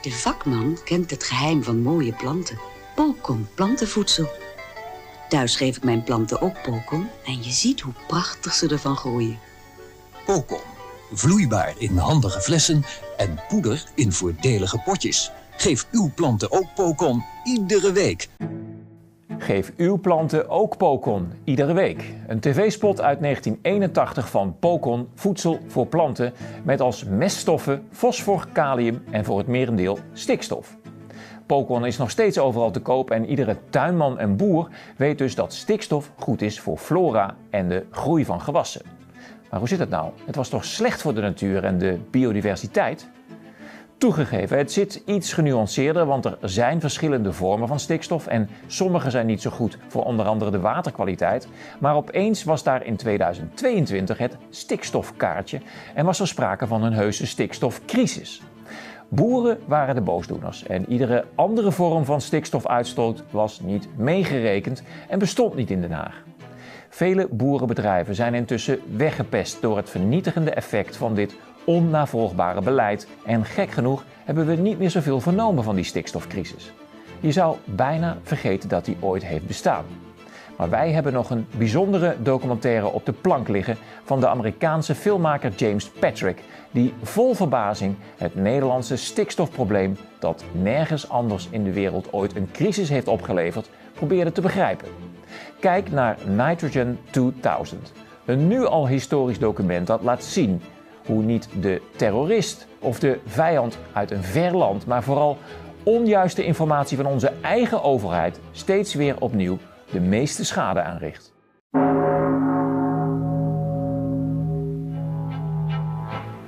De vakman kent het geheim van mooie planten. Polcon plantenvoedsel. Thuis geef ik mijn planten ook Polcon en je ziet hoe prachtig ze ervan groeien. Polcon. Vloeibaar in handige flessen en poeder in voordelige potjes. Geef uw planten ook Polcon iedere week. Geef uw planten ook Polcon iedere week. Een tv-spot uit 1981 van Polcon, voedsel voor planten, met als meststoffen fosfor, kalium en voor het merendeel stikstof. Polcon is nog steeds overal te koop en iedere tuinman en boer weet dus dat stikstof goed is voor flora en de groei van gewassen. Maar hoe zit het nou? Het was toch slecht voor de natuur en de biodiversiteit? Toegegeven, het zit iets genuanceerder, want er zijn verschillende vormen van stikstof en sommige zijn niet zo goed voor onder andere de waterkwaliteit. Maar opeens was daar in 2022 het stikstofkaartje en was er sprake van een heuse stikstofcrisis. Boeren waren de boosdoeners en iedere andere vorm van stikstofuitstoot was niet meegerekend en bestond niet in Den Haag. Vele boerenbedrijven zijn intussen weggepest door het vernietigende effect van dit onnavolgbare beleid. En gek genoeg hebben we niet meer zoveel vernomen van die stikstofcrisis. Je zou bijna vergeten dat die ooit heeft bestaan. Maar wij hebben nog een bijzondere documentaire op de plank liggen van de Amerikaanse filmmaker James Patrick, die vol verbazing het Nederlandse stikstofprobleem, dat nergens anders in de wereld ooit een crisis heeft opgeleverd, probeerde te begrijpen. Kijk naar Nitrogen2000, een nu al historisch document dat laat zien hoe niet de terrorist of de vijand uit een ver land, maar vooral onjuiste informatie van onze eigen overheid steeds weer opnieuw de meeste schade aanricht.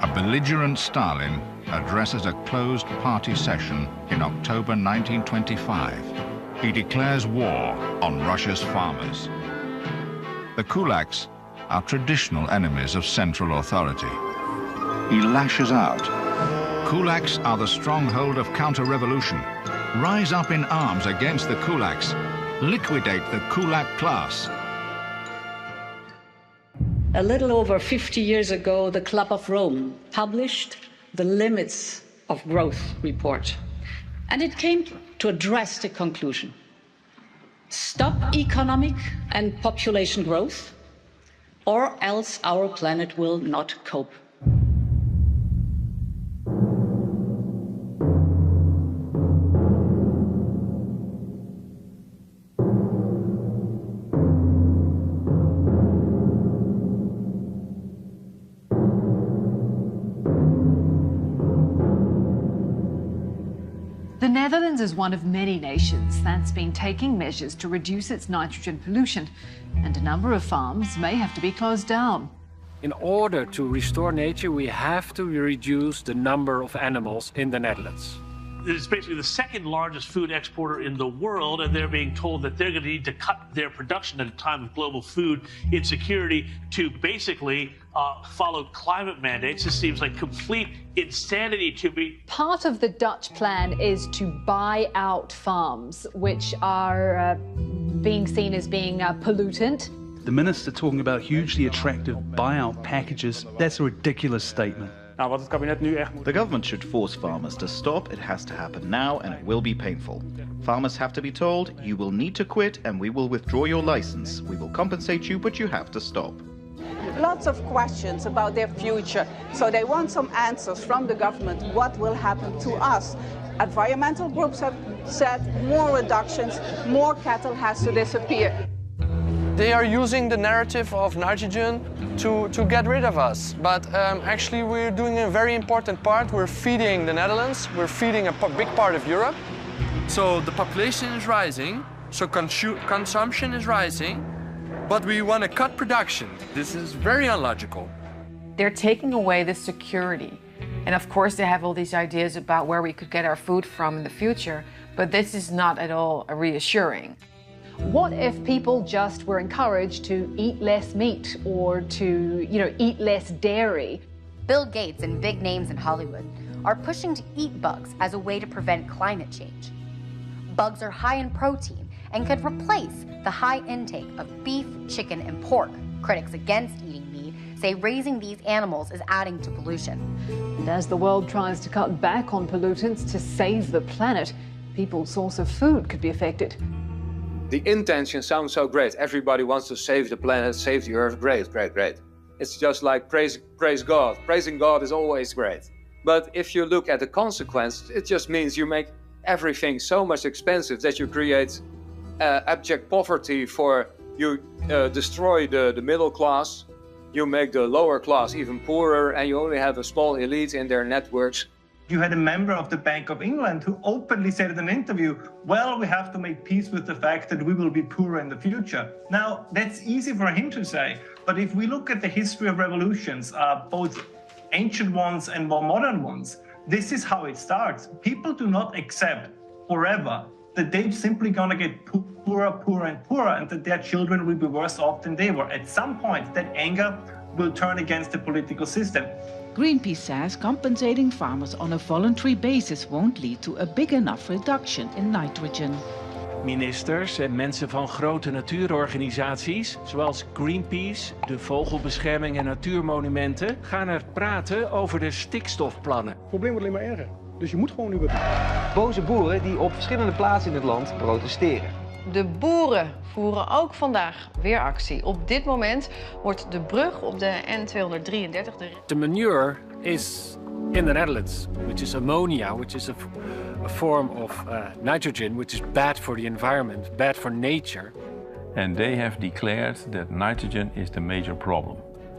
A belligerent Stalin addresses a closed party session in October 1925. He declares war on Russia's farmers. The kulaks are traditional enemies of central authority. He lashes out. Kulaks are the stronghold of counter-revolution. Rise up in arms against the kulaks. Liquidate the kulak class. A little over 50 years ago, the Club of Rome published the Limits of Growth report. And it came to a drastic conclusion. Stop economic and population growth, or else our planet will not cope. The Netherlands is one of many nations that's been taking measures to reduce its nitrogen pollution, and a number of farms may have to be closed down. In order to restore nature, we have to reduce the number of animals in the Netherlands. It is basically the second largest food exporter in the world, and they're being told that they're going to need to cut their production at a time of global food insecurity to basically follow climate mandates. This seems like complete insanity to me. Part of the Dutch plan is to buy out farms, which are being seen as being pollutant. The minister talking about hugely attractive buyout packages, that's a ridiculous statement. The government should force farmers to stop. It has to happen now, and it will be painful. Farmers have to be told, you will need to quit and we will withdraw your license. We will compensate you, but you have to stop. Lots of questions about their future. So they want some answers from the government. What will happen to us? Environmental groups have said more reductions, more cattle has to disappear. They are using the narrative of nitrogen to get rid of us. But actually we're doing a very important part. We're feeding the Netherlands. We're feeding a big part of Europe. So the population is rising, so consumption is rising, but we want to cut production. This is very illogical. They're taking away the security. And of course they have all these ideas about where we could get our food from in the future, but this is not at all reassuring. What if people just were encouraged to eat less meat or to, eat less dairy? Bill Gates and big names in Hollywood are pushing to eat bugs as a way to prevent climate change. Bugs are high in protein and could replace the high intake of beef, chicken, and pork critics against eating meat say raising these animals is adding to pollution. And as the world tries to cut back on pollutants to save the planet, people's source of food could be affected. The intention sounds so great. Everybody wants to save the planet, save the earth. Great, great, great. It's just like praise God. Praising God is always great. But if you look at the consequence, it just means you make everything so much expensive that you create abject poverty you destroy the middle class, you make the lower class even poorer, and you only have a small elite in their networks. You had a member of the Bank of England who openly said in an interview, well, we have to make peace with the fact that we will be poorer in the future. Now, that's easy for him to say, but if we look at the history of revolutions, both ancient ones and more modern ones, this is how it starts. People do not accept forever that they're simply gonna get poorer, poorer, and poorer, and that their children will be worse off than they were. At some point, that anger will turn against the political system. Greenpeace says compensating farmers on a voluntary basis won't lead to a big enough reduction in nitrogen. Ministers en mensen van grote natuurorganisaties, zoals Greenpeace, de Vogelbescherming en Natuurmonumenten, gaan er praten over de stikstofplannen. Het probleem wordt alleen maar erger, dus je moet gewoon nu wat doen. Boze boeren die op verschillende plaatsen in het land protesteren. De boeren voeren ook vandaag weer actie. Op dit moment wordt de brug op de N233... The manure is in the Netherlands, which is ammonia, which is a form of nitrogen, which is bad for the environment, bad for nature. And they have declared that nitrogen is the major problem.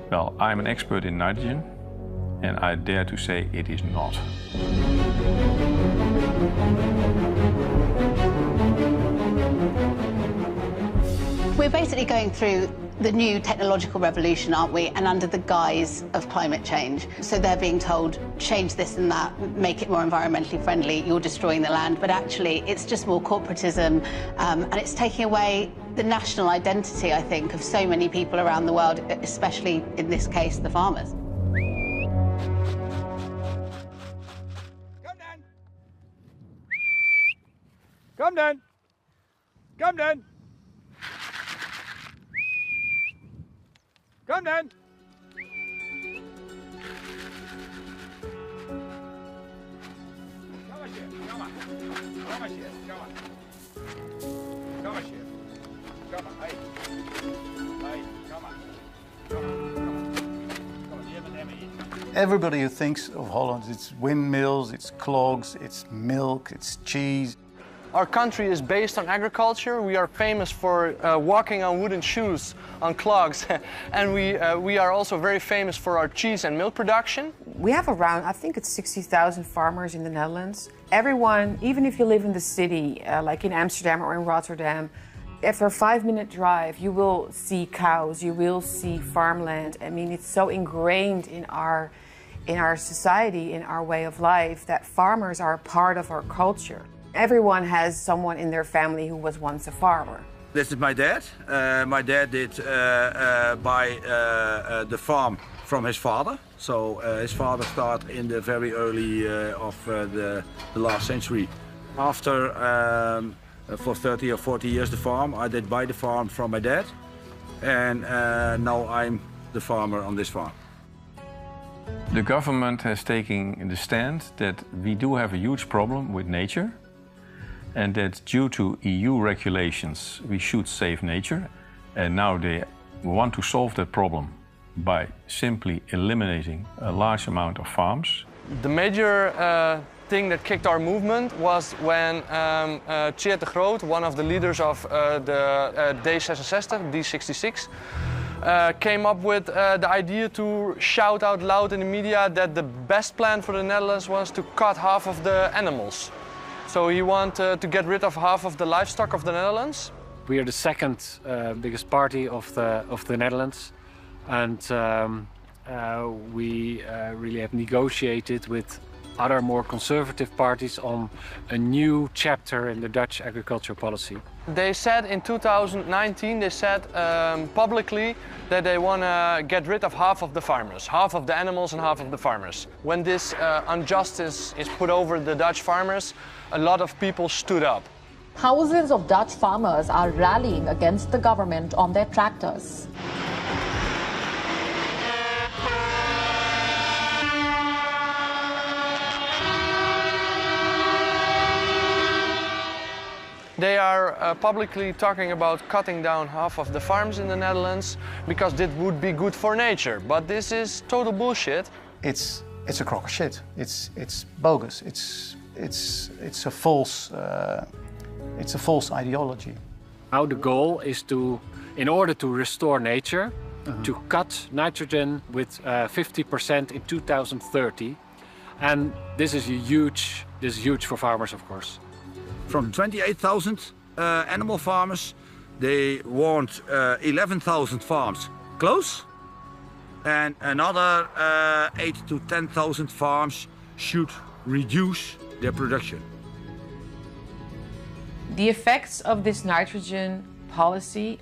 Well, I'm an expert in nitrogen, and I dare to say it is not. We're basically going through the new technological revolution, aren't we? And under the guise of climate change. So they're being told, change this and that, make it more environmentally friendly, you're destroying the land. But actually, it's just more corporatism, and it's taking away the national identity, I think, of so many people around the world, especially in this case, the farmers. Come then! Come then! Come then! Kom eens hier, kom maar. Kom eens hier, kom maar. Kom eens hier. Kom maar, hey. Hey, kom maar. Kom maar, kom maar. Kom maar, hier met hem in. Everybody who thinks of Holland, it's windmills, it's clogs, it's milk, it's cheese. Our country is based on agriculture. We are famous for walking on wooden shoes, on clogs. And we are also very famous for our cheese and milk production. We have around, I think it's 60,000 farmers in the Netherlands. Everyone, even if you live in the city, like in Amsterdam or in Rotterdam, after a 5-minute drive, you will see cows, you will see farmland. I mean, it's so ingrained in our society, in our way of life, that farmers are a part of our culture. Everyone has someone in their family who was once a farmer. This is my dad. My dad did buy the farm from his father. So his father started in the very early of the last century. After, for 30 or 40 years the farm, I did buy the farm from my dad. And now I'm the farmer on this farm. The government has taken the stand that we do have a huge problem with nature, and that due to EU regulations we should save nature. And now they want to solve that problem by simply eliminating a large amount of farms. The major thing that kicked our movement was when Tjeerd de Groot, one of the leaders of the D66, came up with the idea to shout out loud in the media that the best plan for the Netherlands was to cut half of the animals. So he wanted to get rid of half of the livestock of the Netherlands. We are the second biggest party of the Netherlands, and we really have negotiated with other more conservative parties on a new chapter in the Dutch agriculture policy. They said in 2019, they said publicly that they want to get rid of half of the farmers, half of the animals and half of the farmers. When this injustice is put over the Dutch farmers, a lot of people stood up. Thousands of Dutch farmers are rallying against the government on their tractors. They are publicly talking about cutting down half of the farms in the Netherlands because that would be good for nature. But this is total bullshit. It's a crock of shit. It's bogus. It's a false ideology. Now the goal is to, in order to restore nature, to cut nitrogen with 50% in 2030, and this is huge for farmers, of course. From 28,000 animal farmers, they want 11,000 farms close, and another 8 to 10,000 farms should reduce their production. The effects of this nitrogen policy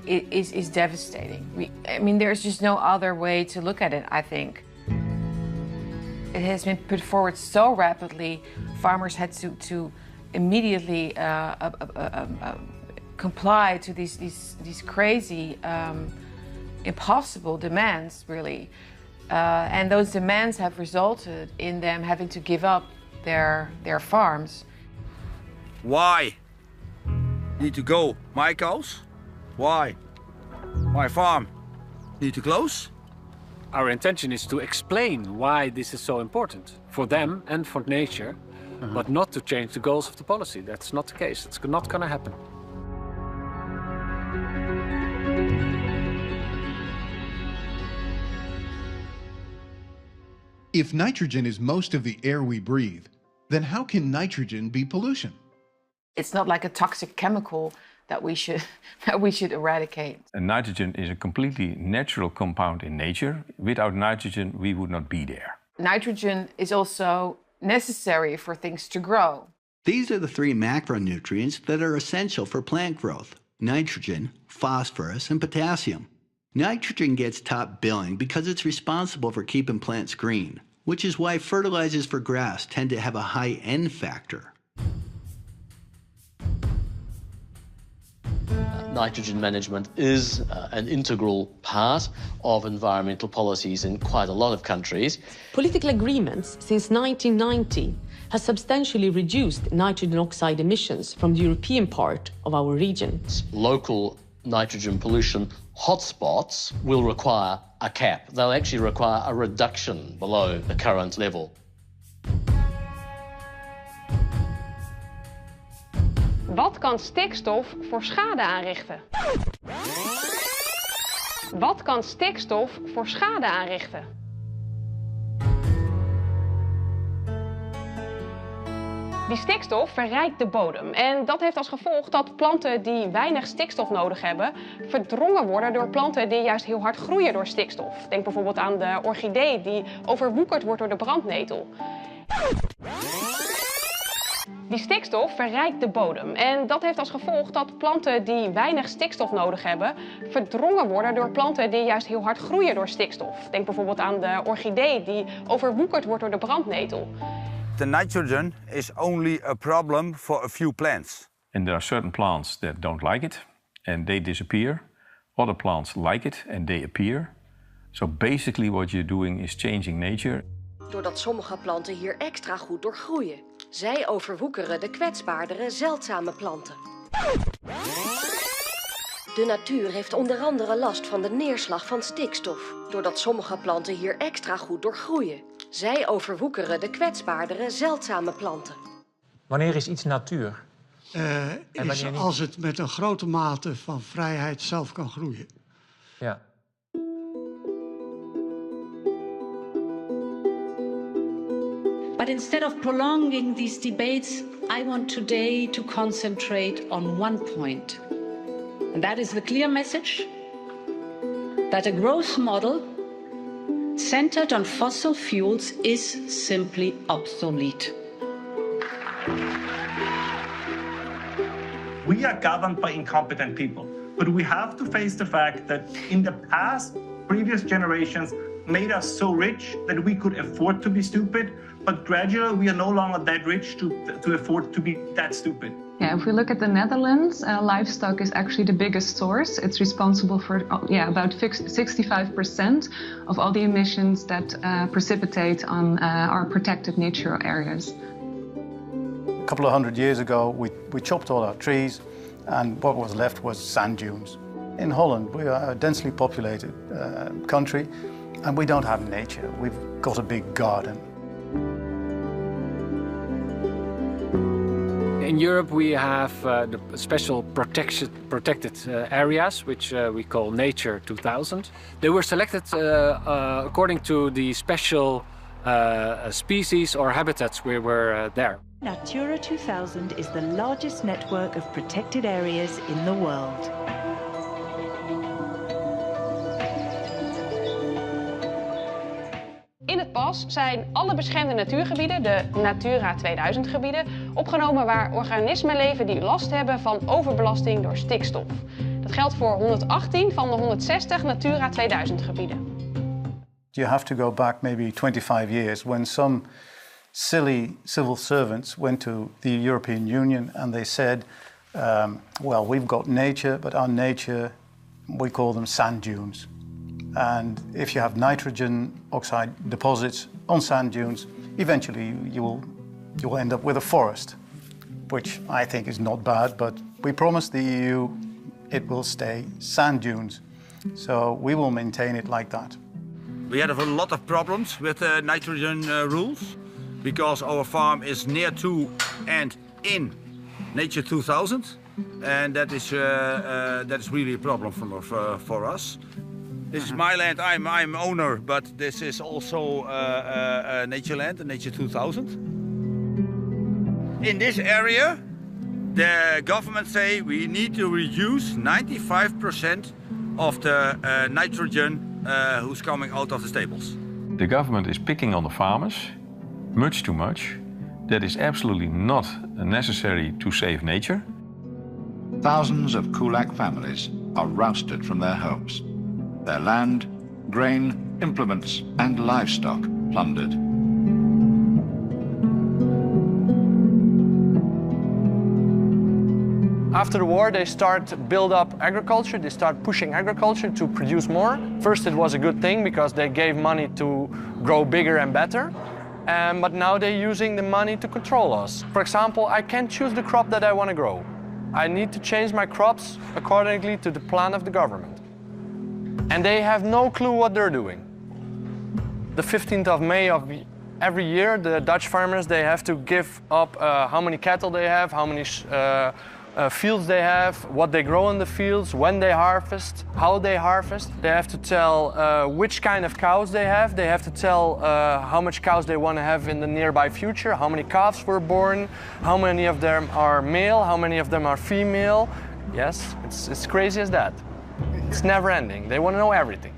is devastating. I mean, there's just no other way to look at it, I think. It has been put forward so rapidly, farmers had to immediately comply to these crazy, impossible demands, really. And those demands have resulted in them having to give up their farms. Why need to go my cows? Why my farm need to close? Our intention is to explain why this is so important for them and for nature, but not to change the goals of the policy. That's not the case. It's not going to happen. If nitrogen is most of the air we breathe, then how can nitrogen be pollution? It's not like a toxic chemical that we should eradicate. And nitrogen is a completely natural compound in nature. Without nitrogen, we would not be there. Nitrogen is also necessary for things to grow. These are the three macronutrients that are essential for plant growth: nitrogen, phosphorus, and potassium. Nitrogen gets top billing because it's responsible for keeping plants green, which is why fertilizers for grass tend to have a high N factor. Nitrogen management is an integral part of environmental policies in quite a lot of countries. Political agreements since 1990 has substantially reduced nitrogen oxide emissions from the European part of our region. Local nitrogen pollution hotspots will require a cap. They'll actually require a reduction below the current level. Wat kan stikstof voor schade aanrichten? Wat kan stikstof voor schade aanrichten? Die stikstof verrijkt de bodem en dat heeft als gevolg dat planten die weinig stikstof nodig hebben verdrongen worden door planten die juist heel hard groeien door stikstof. Denk bijvoorbeeld aan de orchidee die overwoekerd wordt door de brandnetel. Die stikstof verrijkt de bodem en dat heeft als gevolg dat planten die weinig stikstof nodig hebben verdrongen worden door planten die juist heel hard groeien door stikstof. Denk bijvoorbeeld aan de orchidee die overwoekerd wordt door de brandnetel. The nitrogen is only a problem for a few plants. And there are certain plants that don't like it and they disappear. Other plants like it and they appear. So basically what you're doing is changing nature. Doordat sommige planten hier extra goed door groeien. Zij overwoekeren de kwetsbaardere, zeldzame planten. De natuur heeft onder andere last van de neerslag van stikstof. Doordat sommige planten hier extra goed door groeien. Zij overwoekeren de kwetsbaardere, zeldzame planten. Wanneer is iets natuur? Is als het met een grote mate van vrijheid zelf kan groeien. Ja. But instead of prolonging these debates, I want today to concentrate on one point. And that is the clear message that a growth model centered on fossil fuels is simply obsolete. We are governed by incompetent people, but we have to face the fact that in the past, previous generations made us so rich that we could afford to be stupid, but gradually we are no longer that rich to afford to be that stupid. Yeah, if we look at the Netherlands, livestock is actually the biggest source. It's responsible for about 65% of all the emissions that precipitate on our protected natural areas. couple of hundred years ago, we chopped all our trees, and what was left was sand dunes. In Holland, we are a densely populated country, and we don't have nature. We've got a big garden. In Europe, we have the special protected areas, which we call Nature 2000. They were selected according to the special species or habitats we were there. Natura 2000 is the largest network of protected areas in the world. In het pas zijn alle beschermde natuurgebieden, de Natura 2000 gebieden, opgenomen waar organismen leven die last hebben van overbelasting door stikstof. Dat geldt voor 118 van de 160 Natura 2000 gebieden. You have to go back maybe 25 years when some silly civil servants went to the European Union and they said, well, we've got nature, but our nature, we call them sand dunes. And if you have nitrogen oxide deposits on sand dunes, eventually you will end up with a forest, which I think is not bad, but we promised the EU it will stay sand dunes. So we will maintain it like that. We had a lot of problems with the nitrogen rules because our farm is near to and in Nature 2000, and that is really a problem for us. This is my land, I'm owner, but this is also nature land, Nature 2000. In this area, the government say we need to reduce 95% of the nitrogen who's coming out of the stables. The government is picking on the farmers, much too much. That is absolutely not necessary to save nature. Thousands of Kulak families are rousted from their homes. Their land, grain, implements and livestock plundered. After the war, they start to build up agriculture. They start pushing agriculture to produce more. First, it was a good thing because they gave money to grow bigger and better. But now they're using the money to control us. For example, I can't choose the crop that I want to grow. I need to change my crops accordingly to the plan of the government. And they have no clue what they're doing. The 15th of May of every year, the Dutch farmers, they have to give up how many cattle they have, how many fields they have, what they grow in the fields, when they harvest, how they harvest. They have to tell which kind of cows they have. They have to tell how much cows they want to have in the nearby future, how many calves were born, how many of them are male, how many of them are female. Yes, it's crazy as that. It's never ending. They want to know everything.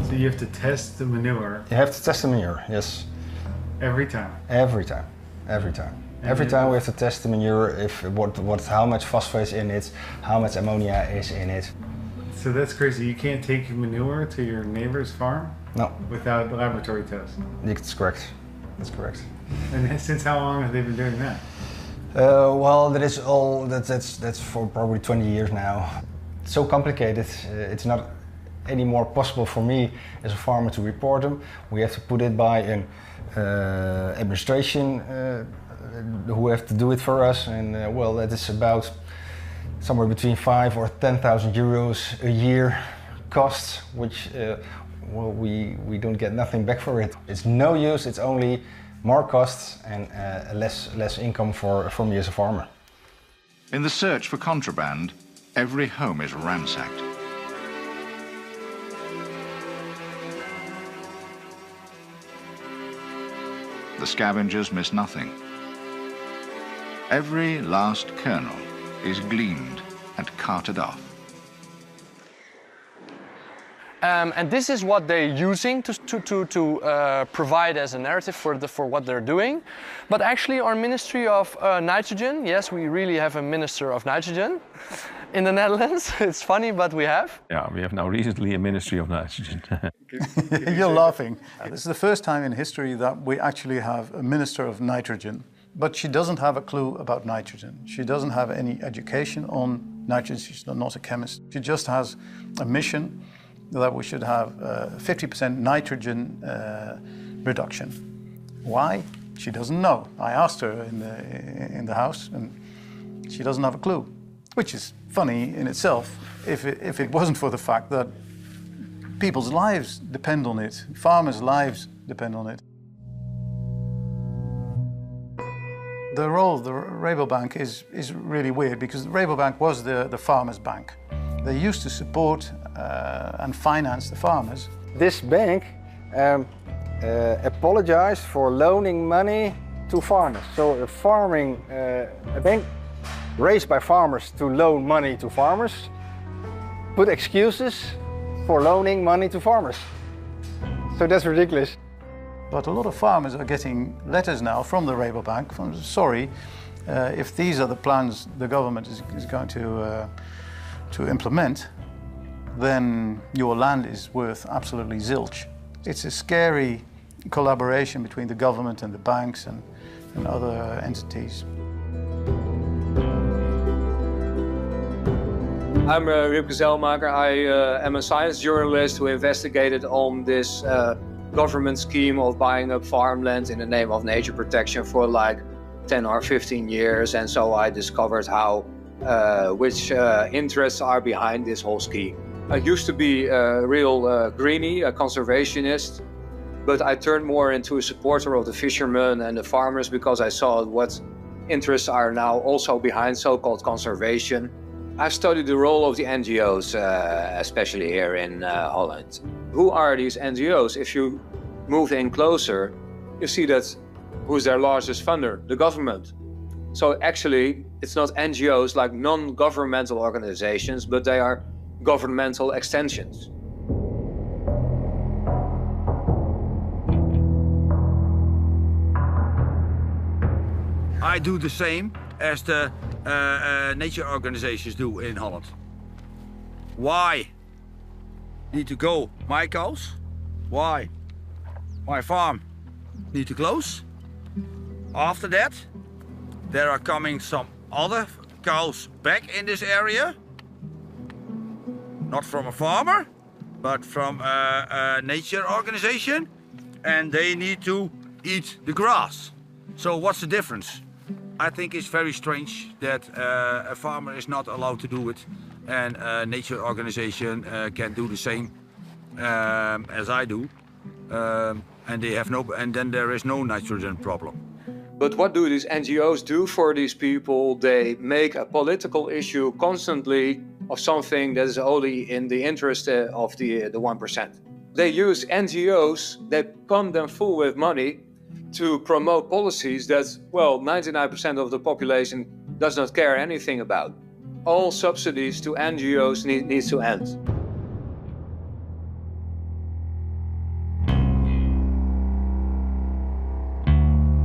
So you have to test the manure? You have to test the manure, yes. Every time? Every time, every time. Every time we have to test the manure, how much phosphate is in it, how much ammonia is in it. So that's crazy. You can't take manure to your neighbor's farm? No. Without laboratory tests? That's correct. That's correct. And since how long have they been doing that? Well, that's for probably 20 years now. It's so complicated. It's not anymore possible for me as a farmer to report them. We have to put it by an administration who have to do it for us, and well, that is about somewhere between 5,000 or 10,000 euros a year costs, which well, we don't get nothing back for it. It's no use. It's only more costs and less income for me as a farmer. In the search for contraband, every home is ransacked. The scavengers miss nothing. Every last kernel is gleaned and carted off. And this is what they're using to provide as a narrative for what they're doing. But actually our Ministry of Nitrogen, yes, we really have a Minister of Nitrogen in the Netherlands. It's funny, but we have. Yeah, we have now recently a Ministry of Nitrogen. You're laughing. This is the first time in history that we actually have a Minister of Nitrogen, but she doesn't have a clue about nitrogen. She doesn't have any education on nitrogen. She's not a chemist. She just has a mission that we should have 50% nitrogen reduction. Why? she doesn't know. I asked her in the house, and she doesn't have a clue, which is funny in itself if it wasn't for the fact that people's lives depend on it, farmers' lives depend on it. The role of the Rabobank is really weird because the Rabobank was the farmers' bank. They used to support and finance the farmers. This bank apologized for loaning money to farmers. So a bank raised by farmers to loan money to farmers put excuses for loaning money to farmers. So that's ridiculous. But a lot of farmers are getting letters now from the Rabobank from, sorry, if these are the plans the government is going to implement, then your land is worth absolutely zilch. It's a scary collaboration between the government and the banks and other entities. I'm Ripke Zelmaker. I am a science journalist who investigated on this government scheme of buying up farmland in the name of nature protection for like 10 or 15 years. And so I discovered which interests are behind this whole scheme. I used to be a real greenie, a conservationist, but I turned more into a supporter of the fishermen and the farmers because I saw what interests are now also behind so-called conservation. I studied the role of the NGOs, especially here in Holland. Who are these NGOs? If you move in closer, you see that who's their largest funder? The government. So actually, it's not NGOs like non-governmental organizations, but they are governmental extensions. I do the same as the nature organizations do in Holland. Why need to go my cows? Why my farm need to close? After that, there are coming some other cows back in this area. Not from a farmer, but from a nature organization. And they need to eat the grass. So what's the difference? I think it's very strange that a farmer is not allowed to do it and a nature organization can do the same as I do. And then there is no nitrogen problem. But what do these NGOs do for these people? They make a political issue constantly of something that is only in the interest of the 1%. They use NGOs, they pump them full with money to promote policies that, well, 99% of the population does not care anything about. All subsidies to NGOs need to end.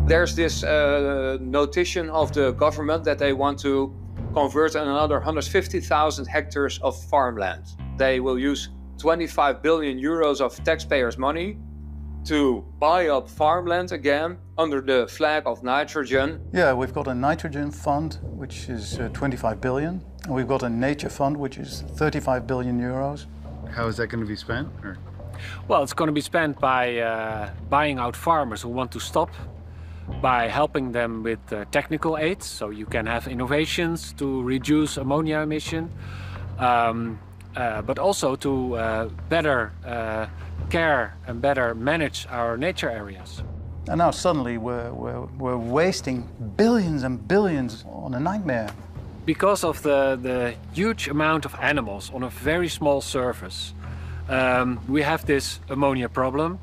There's this notion of the government that they want to convert another 150,000 hectares of farmland. They will use 25 billion euros of taxpayers' money to buy up farmland again under the flag of nitrogen. Yeah, we've got a nitrogen fund, which is 25 billion, and we've got a nature fund, which is 35 billion euros. How is that going to be spent? Or? Well, it's going to be spent by buying out farmers who want to stop, by helping them with technical aid, so you can have innovations to reduce ammonia emission, but also to better care and better manage our nature areas. And now suddenly we're wasting billions and billions on a nightmare. Because of the huge amount of animals on a very small surface, we have this ammonia problem.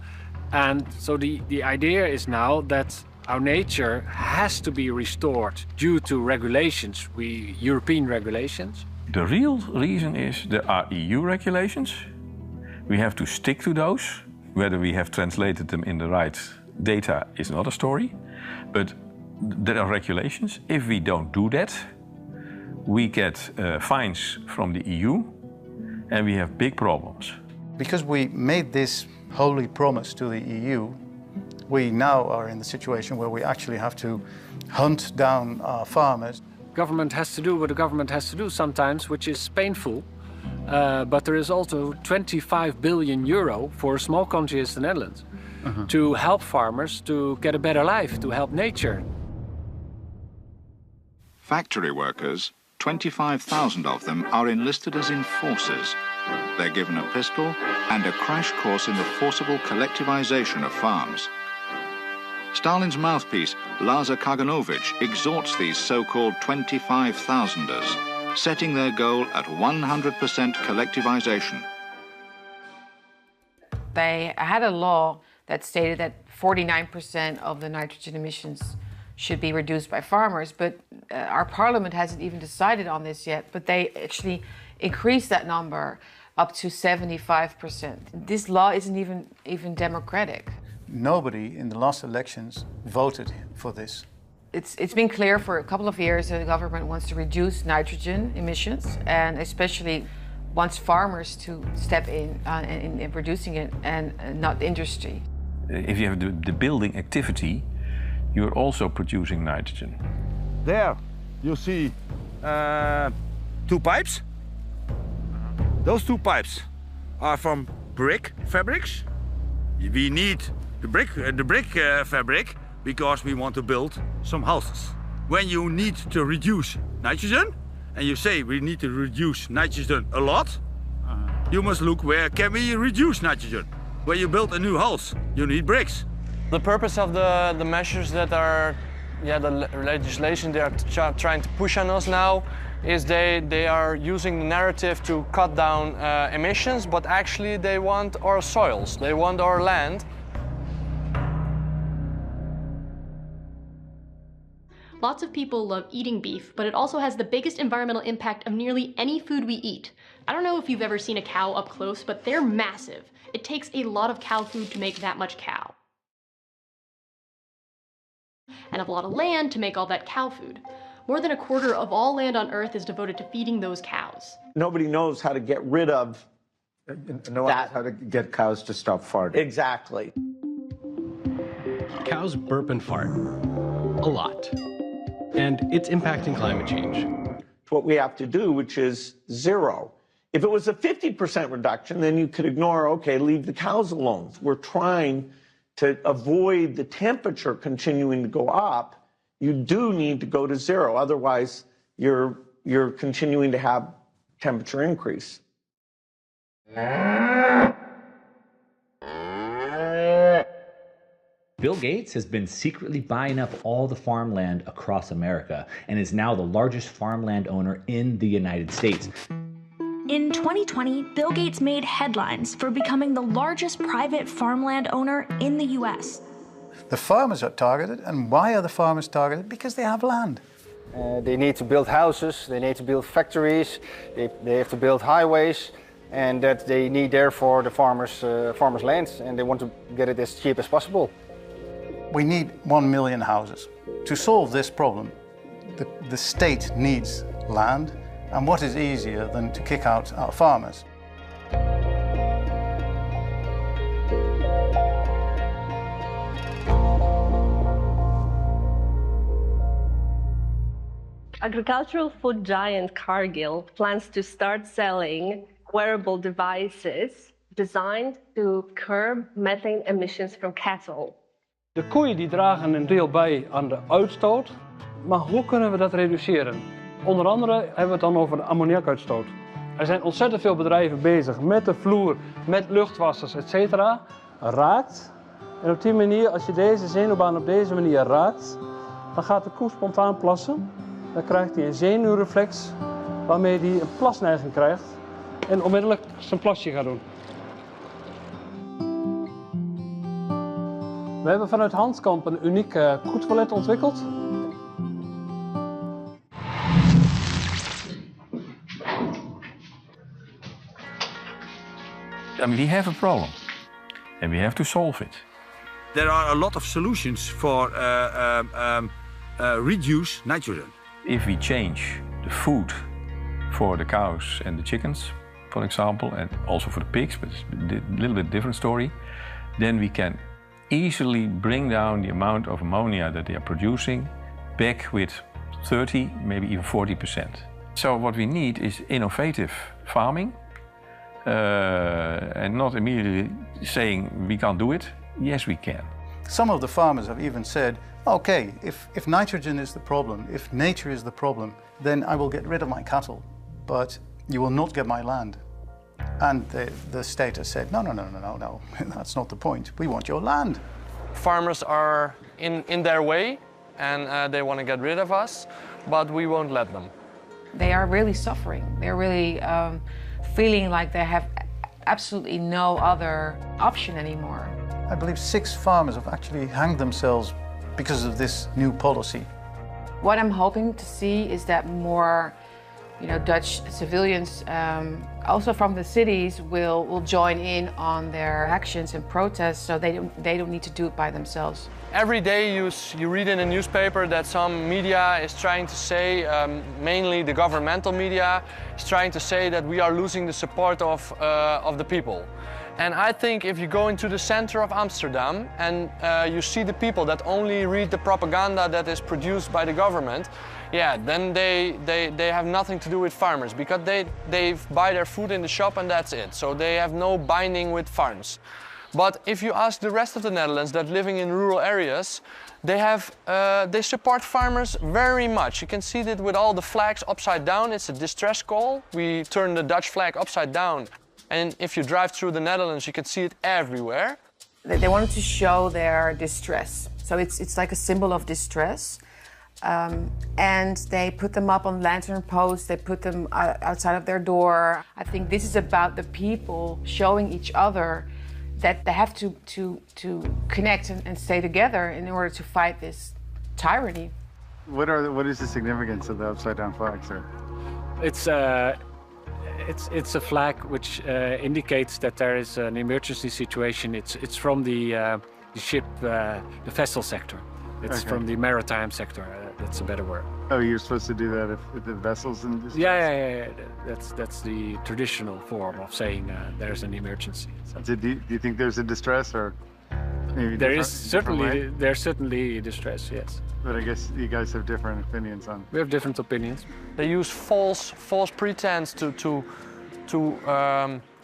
And so the idea is now that our nature has to be restored due to regulations, European regulations. The real reason is there are EU regulations. We have to stick to those. Whether we have translated them in the right data is another story. But there are regulations. If we don't do that, we get fines from the EU and we have big problems. Because we made this holy promise to the EU, we now are in the situation where we actually have to hunt down our farmers. Government has to do what the government has to do sometimes, which is painful. But there is also 25 billion euro for a small country as the Netherlands. to help farmers to get a better life, to help nature. Factory workers, 25,000 of them, are enlisted as enforcers. They're given a pistol and a crash course in the forcible collectivization of farms. Stalin's mouthpiece, Lazar Kaganovich, exhorts these so-called 25,000ers, setting their goal at 100% collectivization. They had a law that stated that 49% of the nitrogen emissions should be reduced by farmers, but our parliament hasn't even decided on this yet, but they actually increased that number up to 75%. This law isn't even democratic. Nobody in the last elections voted for this. It's been clear for a couple of years that the government wants to reduce nitrogen emissions, and especially wants farmers to step in reducing it, and not the industry. If you have the building activity, you're also producing nitrogen. There you see 2 pipes. Those 2 pipes are from brick fabrics. We need the brick fabric because we want to build some houses. When you need to reduce nitrogen, and you say we need to reduce nitrogen a lot, you must look where can we reduce nitrogen. When you build a new house, you need bricks. The purpose of the measures that are, the legislation they are trying to push on us now is they are using the narrative to cut down emissions, but actually they want our soils, they want our land. Lots of people love eating beef, but it also has the biggest environmental impact of nearly any food we eat. I don't know if you've ever seen a cow up close, but they're massive. It takes a lot of cow food to make that much cow. And a lot of land to make all that cow food. More than a quarter of all land on Earth is devoted to feeding those cows. Nobody knows how to get rid of No one knows how to get cows to stop farting. Exactly. Cows burp and fart a lot, and it's impacting climate change. What we have to do, which is 0. If it was a 50% reduction, then you could ignore, okay, leave the cows alone. We're trying to avoid the temperature continuing to go up. You do need to go to 0, otherwise you're continuing to have temperature increase. Bill Gates has been secretly buying up all the farmland across America and is now the largest farmland owner in the United States. In 2020, Bill Gates made headlines for becoming the largest private farmland owner in the US. The farmers are targeted, and why are the farmers targeted? Because they have land. They need to build houses, they need to build factories, they have to build highways, and that they need therefore the farmers' lands, and they want to get it as cheap as possible. We need 1 million houses. To solve this problem, the state needs land, and what is easier than to kick out our farmers? Agricultural food giant Cargill plans to start selling wearable devices designed to curb methane emissions from cattle. De koeien die dragen een deel bij aan de uitstoot, maar hoe kunnen we dat reduceren? Onder andere hebben we het dan over de ammoniakuitstoot. Er zijn ontzettend veel bedrijven bezig met de vloer, met luchtwassers, etc. Raakt. En op die manier, als je deze zenuwbaan op deze manier raakt, dan gaat de koe spontaan plassen. Dan krijgt hij een zenuwreflex waarmee hij een plasneiging krijgt en onmiddellijk zijn plasje gaat doen. We hebben vanuit Hanskamp een uniek koetoilet ontwikkeld. I mean, we have a problem and we have to solve it. There are a lot of solutions for reduce nitrogen. If we change the food for the cows and the chickens, for example, and also for the pigs, but it's a little bit different story, then we can easily bring down the amount of ammonia that they are producing back with 30, maybe even 40%. So what we need is innovative farming and not immediately saying we can't do it. Yes, we can. Some of the farmers have even said, okay, if nitrogen is the problem, if nature is the problem, then I will get rid of my cattle, but you will not get my land. And the state has said, no, that's not the point. We want your land. Farmers are in their way and they want to get rid of us, but we won't let them. They are really suffering. They're really feeling like they have absolutely no other option anymore. I believe 6 farmers have actually hanged themselves because of this new policy. What I'm hoping to see is that more Dutch civilians, also from the cities, will join in on their actions and protests, so they don't need to do it by themselves. Every day you read in the newspaper that some media is trying to say, mainly the governmental media, is trying to say that we are losing the support of the people. And I think if you go into the center of Amsterdam and you see the people that only read the propaganda that is produced by the government, yeah, then they have nothing to do with farmers, because they buy their food in the shop and that's it. So they have no binding with farms. But if you ask the rest of the Netherlands that living in rural areas, they support farmers very much. You can see that with all the flags upside down. It's a distress call. We turn the Dutch flag upside down. And if you drive through the Netherlands, you can see it everywhere. They wanted to show their distress. So it's like a symbol of distress. And they put them up on lantern posts, they put them outside of their door. I think this is about the people showing each other that they have to connect and stay together in order to fight this tyranny. What is the significance of the upside down flag, sir? It's a flag which indicates that there is an emergency situation. It's from the ship, the vessel sector. It's from the maritime sector. That's a better word. Oh, you're supposed to do that if the vessel's in distress? Yeah. That's the traditional form of saying there's an emergency. So. Do you think there's a distress, or maybe there's certainly distress, yes. But I guess you guys have different opinions on. We have different opinions. They use false pretense to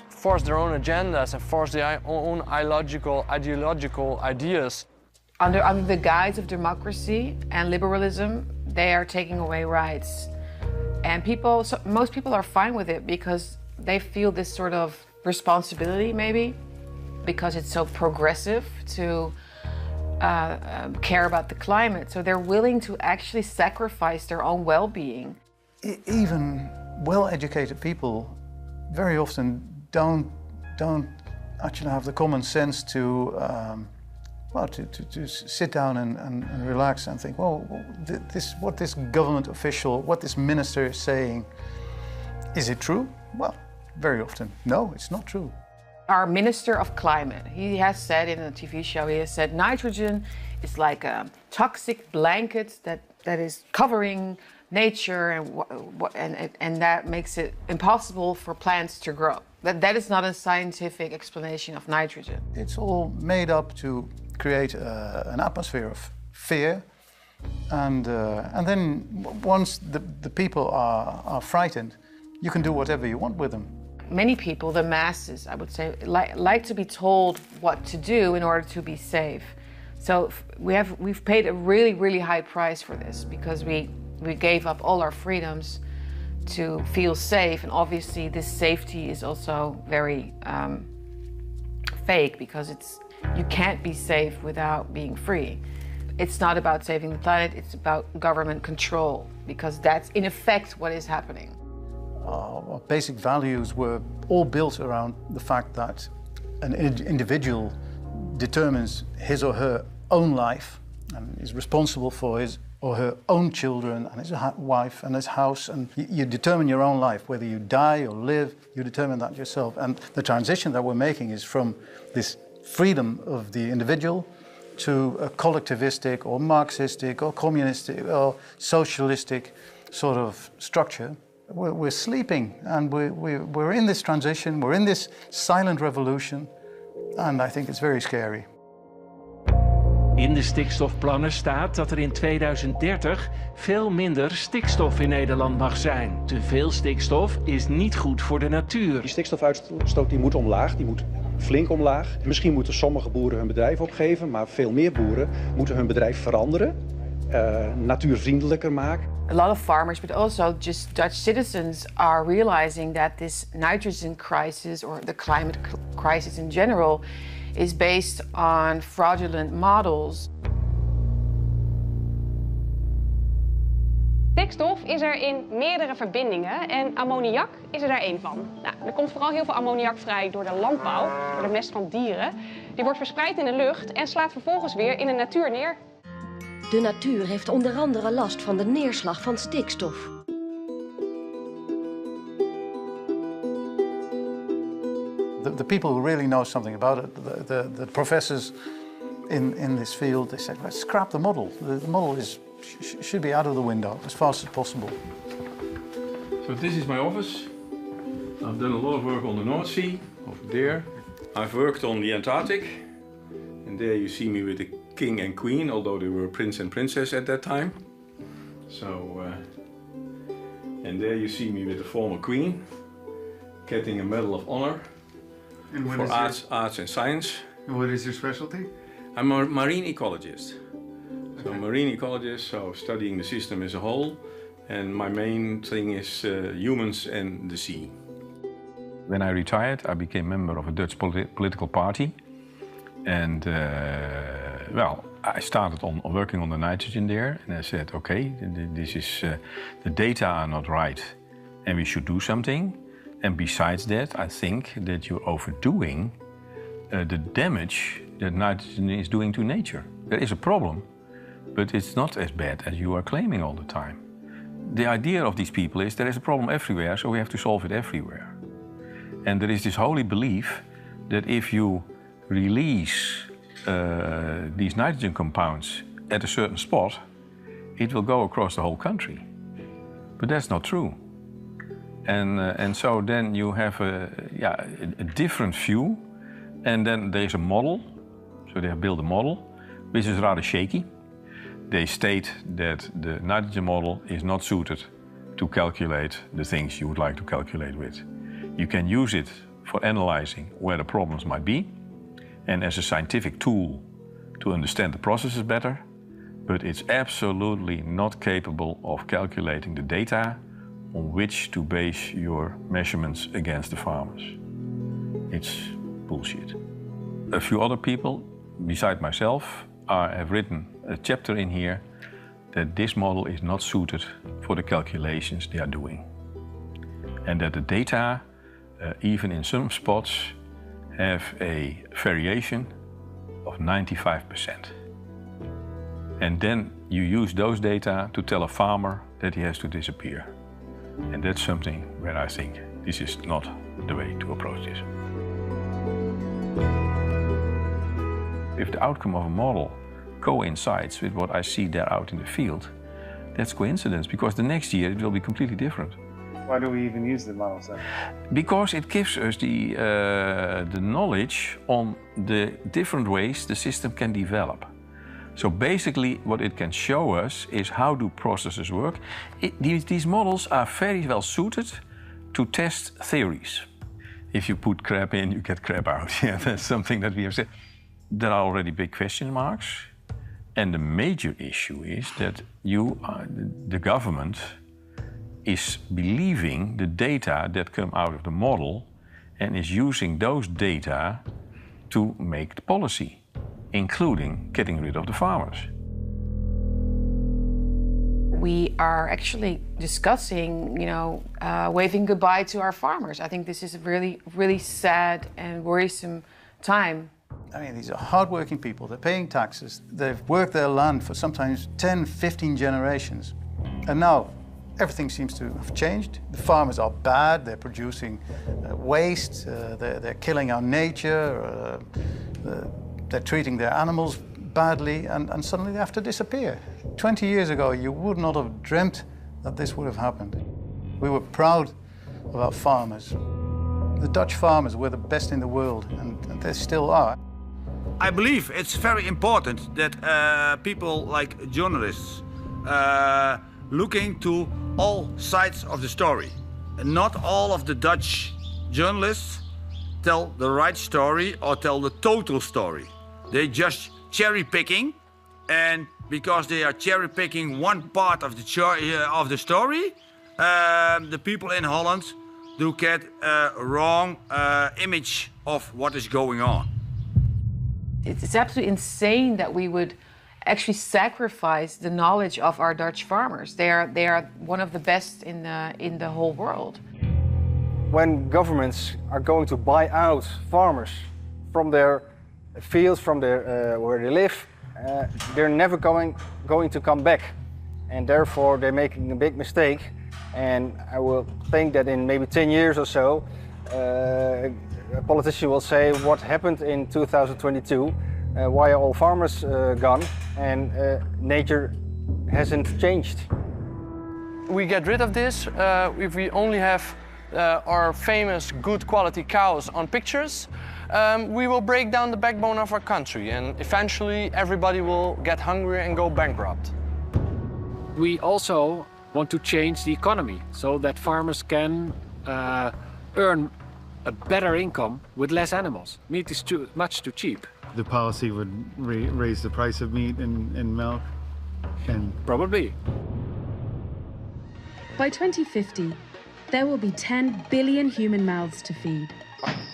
force their own agendas and force their own ideological ideas. Under the guise of democracy and liberalism, they are taking away rights. And most people are fine with it because they feel this sort of responsibility, maybe, because it's so progressive to care about the climate. So they're willing to actually sacrifice their own well-being. Even well-educated people very often don't actually have the common sense to sit down and relax and think, well, what this government official, what this minister is saying, is it true? Well, very often, no, it's not true. Our Minister of Climate, he has said in a TV show, he has said nitrogen is like a toxic blanket that is covering nature and that makes it impossible for plants to grow. That is not a scientific explanation of nitrogen. It's all made up to create an atmosphere of fear, and then once the people are frightened, you can do whatever you want with them. Many people, the masses, I would say, like to be told what to do in order to be safe. So we've paid a really, really high price for this because we gave up all our freedoms to feel safe, and obviously this safety is also very fake because you can't be safe without being free. It's not about saving the planet, it's about government control, because that's in effect what is happening. Our basic values were all built around the fact that an individual determines his or her own life and is responsible for his or her own children and his wife and his house, and you determine your own life. Whether you die or live, you determine that yourself. And the transition that we're making is from this freedom of the individual to a collectivistic or Marxistic or communistic or socialistic sort of structure. We're sleeping, and we're in this transition, we're in this silent revolution, and I think it's very scary. In de stikstofplannen staat dat er in 2030 veel minder stikstof in Nederland mag zijn. Te veel stikstof is niet goed voor de natuur. Die stikstofuitstoot die moet omlaag, die moet flink omlaag. Misschien moeten sommige boeren hun bedrijf opgeven, maar veel meer boeren moeten hun bedrijf veranderen, natuurvriendelijker maken. A lot of farmers, but also just Dutch citizens, are realizing that this nitrogen crisis, or the climate crisis in general, is based on fraudulent models. Stikstof is er in meerdere verbindingen en ammoniak is er daar één van. Nou, er komt vooral heel veel ammoniak vrij door de landbouw, door de mest van dieren. Die wordt verspreid in de lucht en slaat vervolgens weer in de natuur neer. De natuur heeft onder andere last van de neerslag van stikstof. The people who really know something about it, the professors in this field, they said, let's scrap the model. The model should be out of the window as fast as possible. So this is my office. I've done a lot of work on the North Sea, over there. I've worked on the Antarctic, and there you see me with the king and queen, although they were prince and princess at that time. So, and there you see me with the former queen, getting a Medal of Honor for arts and science. And what is your specialty? I'm a marine ecologist. So marine ecologist, so studying the system as a whole, and my main thing is humans and the sea. When I retired, I became member of a Dutch political party, and well, I started on working on the nitrogen there, and I said, okay, this is the data are not right, and we should do something. And besides that, I think that you're overdoing the damage that nitrogen is doing to nature. There is a problem, but it's not as bad as you are claiming all the time. The idea of these people is there is a problem everywhere, so we have to solve it everywhere. And there is this holy belief that if you release these nitrogen compounds at a certain spot, it will go across the whole country. But that's not true. And so then you have a different view, and then there is a model. So they have built a model, which is rather shaky. They state that the nitrogen model is not suited to calculate the things you would like to calculate with. You can use it for analyzing where the problems might be, and as a scientific tool to understand the processes better, but it's absolutely not capable of calculating the data on which to base your measurements against the farmers. It's bullshit. A few other people, beside myself, have written a chapter in here that this model is not suited for the calculations they are doing. And that the data, even in some spots, have a variation of 95%. And then you use those data to tell a farmer that he has to disappear. And that's something where I think this is not the way to approach this. If the outcome of a model coincides with what I see there out in the field, that's coincidence, because the next year it will be completely different. Why do we even use the models then? Because it gives us the knowledge on the different ways the system can develop. So basically what it can show us is how do processes work. These models are very well suited to test theories. If you put crap in, you get crap out. Yeah, that's something that we have said. There are already big question marks. And the major issue is that the government is believing the data that come out of the model and is using those data to make the policy, including getting rid of the farmers. We are actually discussing, waving goodbye to our farmers. I think this is a really, really sad and worrisome time. I mean, these are hardworking people. They're paying taxes. They've worked their land for sometimes 10, 15 generations. And now everything seems to have changed. The farmers are bad. They're producing waste. They're killing our nature. They're treating their animals badly, and suddenly they have to disappear. 20 years ago, you would not have dreamt that this would have happened. We were proud of our farmers. The Dutch farmers were the best in the world, and they still are. I believe it's very important that people like journalists look into all sides of the story. Not all of the Dutch journalists tell the right story or tell the total story. They just cherry picking, and because they are cherry picking one part of the story, the people in Holland do get a wrong image of what is going on. It's absolutely insane that we would actually sacrifice the knowledge of our Dutch farmers. They are one of the best in the whole world. When governments are going to buy out farmers from their fields, from their where they live, they're never going to come back, and therefore they're making a big mistake. And I will think that in maybe 10 years or so, a politician will say, what happened in 2022? Why are all farmers gone? And nature hasn't changed. We get rid of this if we only have our famous good quality cows on pictures. We will break down the backbone of our country, and eventually everybody will get hungry and go bankrupt. We also want to change the economy so that farmers can earn a better income with less animals. Meat is much too cheap. The policy would raise the price of meat and milk? And probably. By 2050, there will be 10 billion human mouths to feed.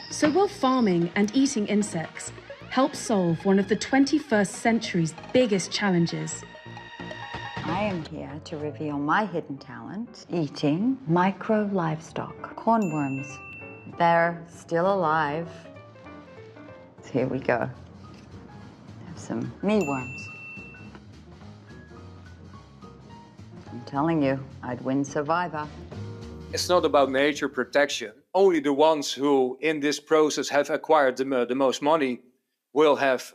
So will farming and eating insects help solve one of the 21st century's biggest challenges? I am here to reveal my hidden talent, eating micro livestock, cornworms. They're still alive. So here we go. Have some mealworms. I'm telling you, I'd win Survivor. It's not about nature protection. Only the ones who in this process have acquired the most money will have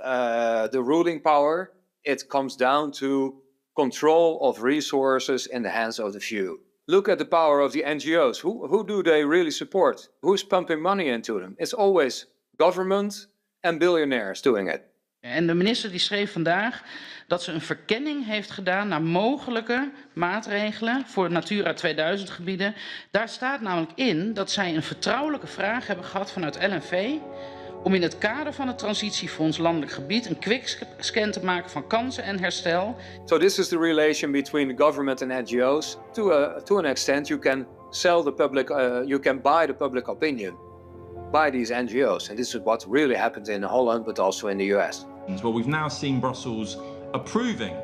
the ruling power. It comes down to control of resources in the hands of the few. Look at the power of the NGO's. Who do they really support? Who's pumping money into them? It's always government and billionaires doing it. En de minister die schreef vandaag dat ze een verkenning heeft gedaan naar mogelijke maatregelen voor Natura 2000 gebieden. Daar staat namelijk in dat zij een vertrouwelijke vraag hebben gehad vanuit LNV om in het kader van het transitiefonds landelijk gebied een quickscan te maken van kansen en herstel. So this is the relation between the government and NGOs. To an extent you can sell the public, you can buy the public opinion by these NGOs. And this is what really happened in Holland, but also in the US. Well, we've now seen Brussels approving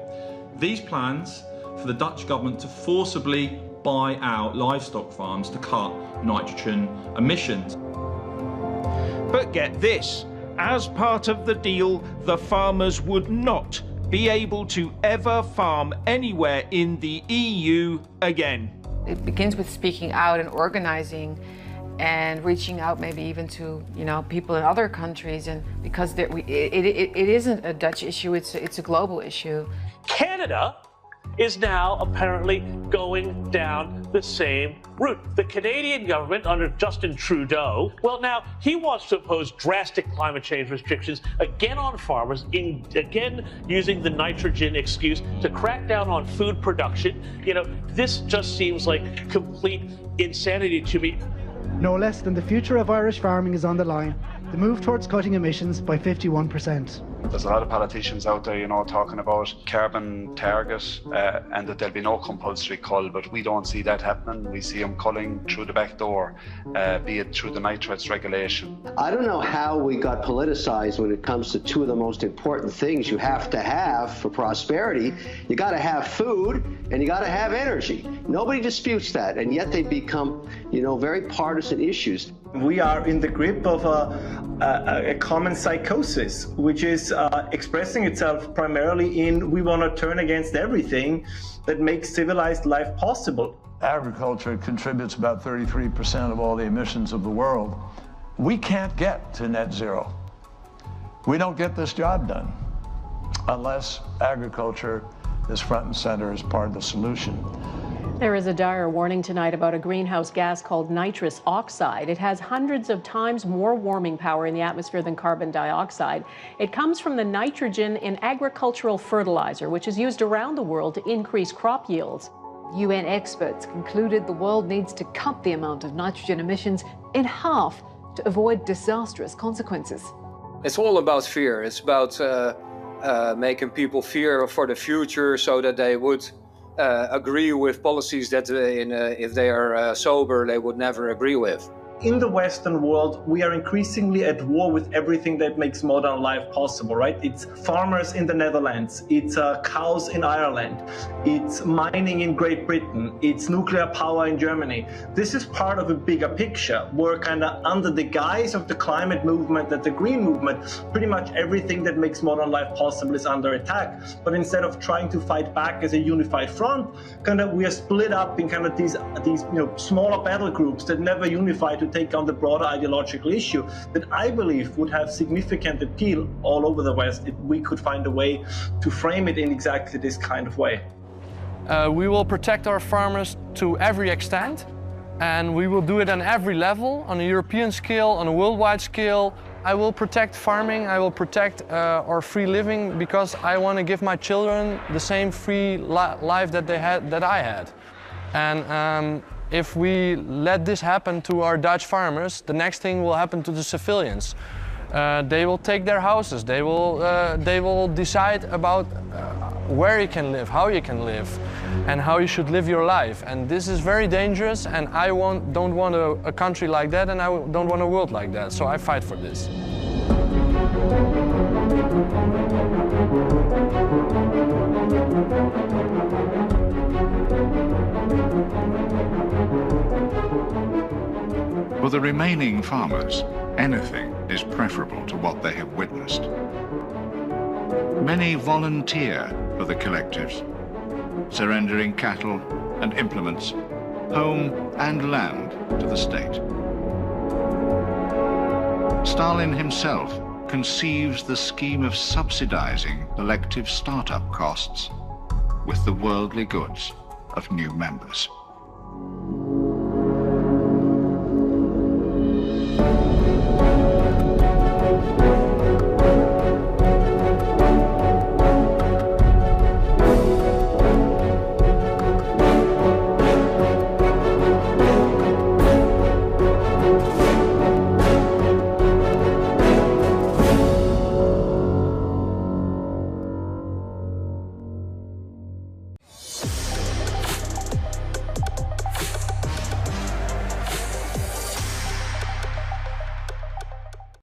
these plans for the Dutch government to forcibly buy out livestock farms to cut nitrogen emissions. But get this, as part of the deal, the farmers would not be able to ever farm anywhere in the EU again. It begins with speaking out and organizing and reaching out maybe even to people in other countries, and because it isn't a Dutch issue, it's a global issue. Canada is now apparently going down the same route. The Canadian government under Justin Trudeau, well, now he wants to impose drastic climate change restrictions again on farmers, again using the nitrogen excuse to crack down on food production. This just seems like complete insanity to me. No less than the future of Irish farming is on the line. The move towards cutting emissions by 51%. There's a lot of politicians out there, talking about carbon target and that there'll be no compulsory cull, but we don't see that happening. We see them culling through the back door, be it through the nitrates regulation. I don't know how we got politicized when it comes to two of the most important things you have to have for prosperity. You got to have food and you got to have energy. Nobody disputes that, and yet they become, very partisan issues. We are in the grip of a common psychosis, which is expressing itself primarily in we want to turn against everything that makes civilized life possible. Agriculture contributes about 33% of all the emissions of the world. We can't get to net zero. We don't get this job done unless agriculture is front and center as part of the solution. There is a dire warning tonight about a greenhouse gas called nitrous oxide. It has hundreds of times more warming power in the atmosphere than carbon dioxide. It comes from the nitrogen in agricultural fertilizer, which is used around the world to increase crop yields. UN experts concluded the world needs to cut the amount of nitrogen emissions in half to avoid disastrous consequences. It's all about fear. It's about making people fear for the future so that they would agree with policies that if they are sober, they would never agree with. In the Western world, we are increasingly at war with everything that makes modern life possible, right? It's farmers in the Netherlands, it's cows in Ireland, it's mining in Great Britain, it's nuclear power in Germany. This is part of a bigger picture where kind of under the guise of the climate movement and the green movement, pretty much everything that makes modern life possible is under attack. But instead of trying to fight back as a unified front, kind of we are split up in kind of these smaller battle groups that never unify to take on the broader ideological issue that I believe would have significant appeal all over the West if we could find a way to frame it in exactly this kind of way. We will protect our farmers to every extent, and we will do it on every level, on a European scale, on a worldwide scale. I will protect farming, I will protect our free living, because I want to give my children the same free life that I had. And if we let this happen to our Dutch farmers, the next thing will happen to the civilians. They will take their houses. They will decide about where you can live, how you can live, and how you should live your life. And this is very dangerous, and I don't want a country like that, and I don't want a world like that. So I fight for this. For the remaining farmers, anything is preferable to what they have witnessed. Many volunteer for the collectives, surrendering cattle and implements, home and land to the state. Stalin himself conceives the scheme of subsidizing collective startup costs with the worldly goods of new members.